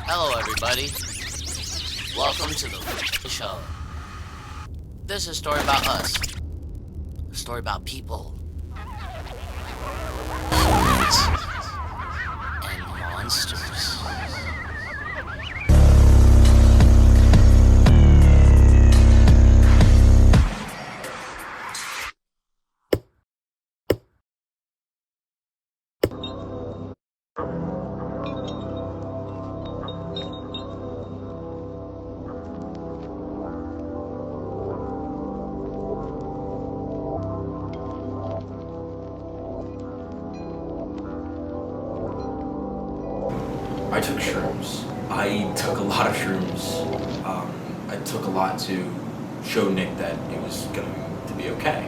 Hello, everybody. Welcome to the show. This is a story about us. A story about people. Humans. And monsters. I took shrooms. I took a lot of shrooms. I took a lot to show Nick that it was going to be okay.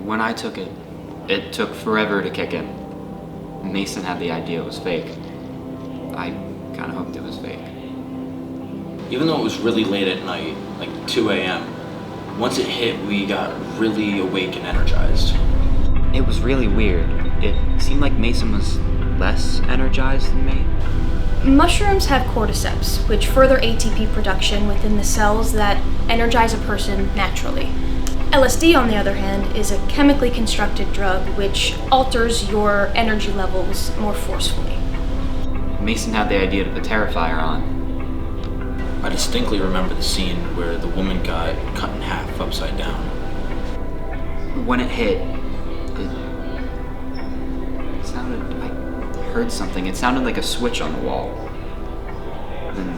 When I took it, it took forever to kick in. Mason had the idea it was fake. I kind of hoped it was fake. Even though it was really late at night, like 2 a.m., once it hit, we got really awake and energized. It was really weird. It seemed like Mason was less energized than me. Mushrooms have cordyceps, which further ATP production within the cells that energize a person naturally. LSD, on the other hand, is a chemically constructed drug which alters your energy levels more forcefully. Mason had the idea to put Terrifier on. I distinctly remember the scene where the woman got cut in half upside down. When it hit, it sounded, I heard something. It sounded like a switch on the wall. Then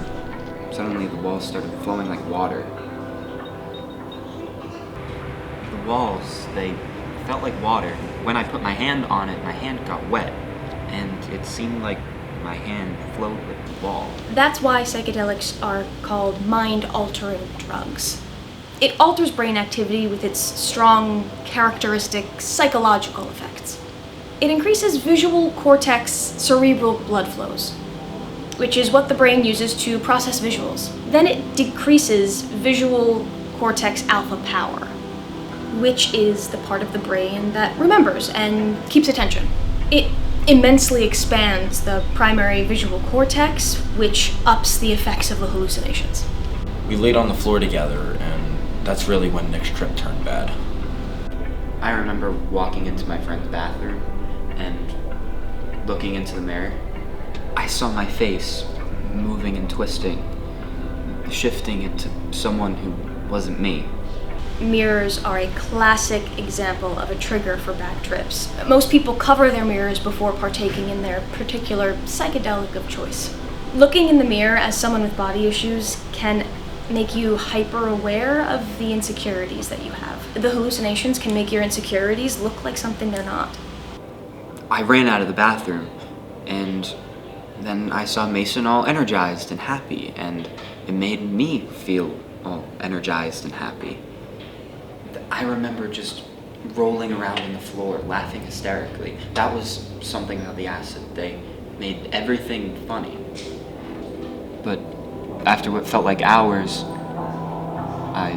suddenly the walls started flowing like water. The walls, they felt like water. When I put my hand on it, my hand got wet, and it seemed like my hand flowed with the wall. That's why psychedelics are called mind-altering drugs. It alters brain activity with its strong, characteristic psychological effects. It increases visual cortex cerebral blood flows, which is what the brain uses to process visuals. Then it decreases visual cortex alpha power, which is the part of the brain that remembers and keeps attention. It immensely expands the primary visual cortex, which ups the effects of the hallucinations. We laid on the floor together, and that's really when Nick's trip turned bad. I remember walking into my friend's bathroom and looking into the mirror. I saw my face moving and twisting, shifting into someone who wasn't me. Mirrors are a classic example of a trigger for bad trips. Most people cover their mirrors before partaking in their particular psychedelic of choice. Looking in the mirror as someone with body issues can make you hyper-aware of the insecurities that you have. The hallucinations can make your insecurities look like something they're not. I ran out of the bathroom, and then I saw Mason all energized and happy, and it made me feel all energized and happy. I remember just rolling around on the floor, laughing hysterically. That was something about the acid. They made everything funny. But after what felt like hours, I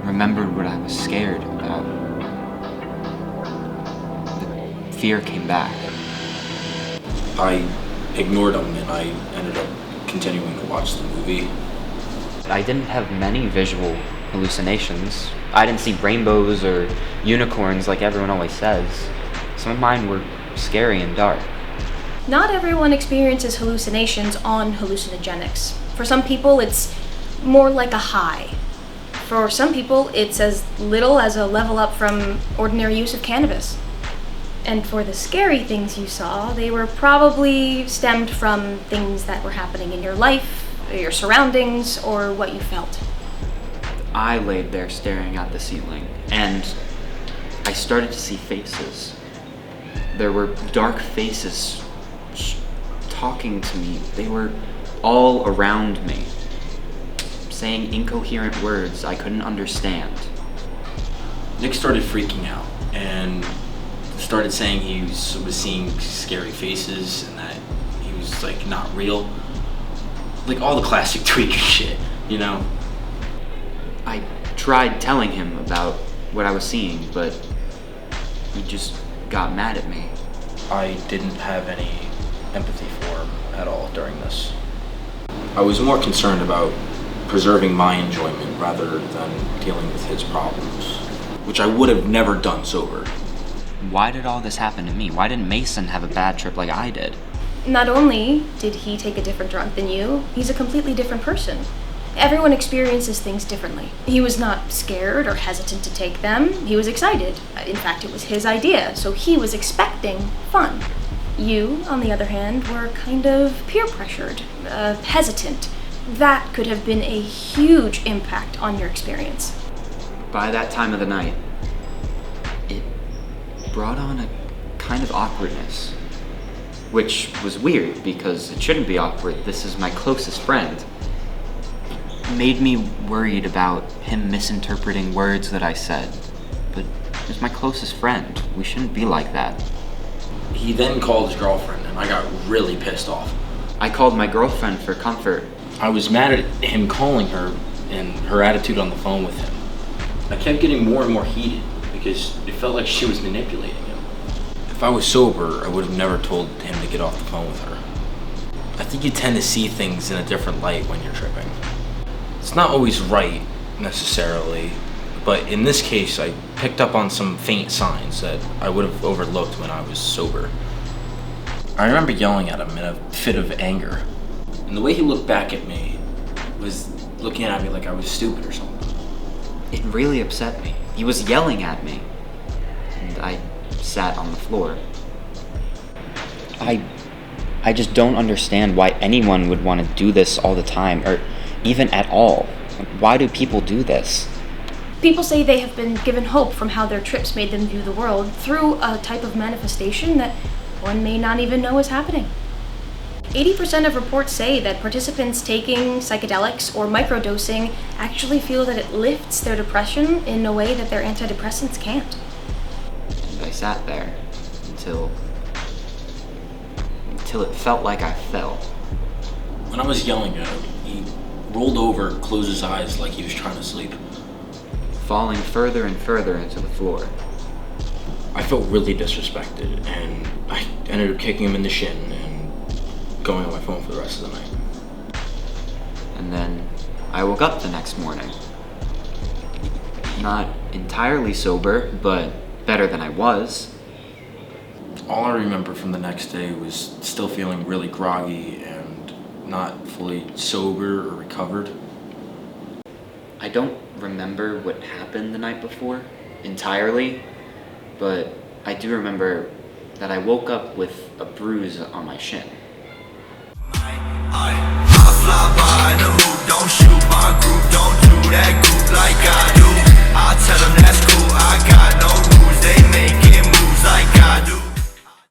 remembered what I was scared about. The fear came back. I ignored him, and I ended up continuing to watch the movie. I didn't have many visual hallucinations. I didn't see rainbows or unicorns like everyone always says. Some of mine were scary and dark. Not everyone experiences hallucinations on hallucinogenics. For some people, it's more like a high. For some people, it's as little as a level up from ordinary use of cannabis. And for the scary things you saw, they were probably stemmed from things that were happening in your life, your surroundings, or what you felt. I laid there staring at the ceiling, and I started to see faces. There were dark faces talking to me. They were all around me, saying incoherent words I couldn't understand. Nick started freaking out and started saying he was seeing scary faces and that he was like not real. Like all the classic tweaker shit, you know? I tried telling him about what I was seeing, but he just got mad at me. I didn't have any empathy for him at all during this. I was more concerned about preserving my enjoyment rather than dealing with his problems, which I would have never done sober. Why did all this happen to me? Why didn't Mason have a bad trip like I did? Not only did he take a different drug than you, he's a completely different person. Everyone experiences things differently. He was not scared or hesitant to take them. He was excited. In fact, it was his idea, so he was expecting fun. You, on the other hand, were kind of peer pressured, hesitant. That could have been a huge impact on your experience. By that time of the night, it brought on a kind of awkwardness. Which was weird, because it shouldn't be awkward. This is my closest friend. It made me worried about him misinterpreting words that I said. But he's my closest friend. We shouldn't be like that. He then called his girlfriend, and I got really pissed off. I called my girlfriend for comfort. I was mad at him calling her and her attitude on the phone with him. I kept getting more and more heated because it felt like she was manipulating him. If I was sober, I would have never told him to get off the phone with her. I think you tend to see things in a different light when you're tripping. It's not always right, necessarily, but in this case, I picked up on some faint signs that I would have overlooked when I was sober. I remember yelling at him in a fit of anger, and the way he looked back at me was looking at me like I was stupid or something. It really upset me. He was yelling at me, and I sat on the floor. I just don't understand why anyone would want to do this all the time, or even at all. Why do people do this? People say they have been given hope from how their trips made them view the world through a type of manifestation that one may not even know is happening. 80% of reports say that participants taking psychedelics or microdosing actually feel that it lifts their depression in a way that their antidepressants can't. And I sat there until it felt like I fell. When I was yelling at him, he rolled over, closed his eyes like he was trying to sleep. Falling further and further into the floor. I felt really disrespected, and I ended up kicking him in the shin and going on my phone for the rest of the night. And then I woke up the next morning. Not entirely sober, but better than I was. All I remember from the next day was still feeling really groggy and not fully sober or recovered. I don't remember what happened the night before entirely, but I do remember that I woke up with a bruise on my shin. I fly by the hoop, don't shoot my group, don't do that.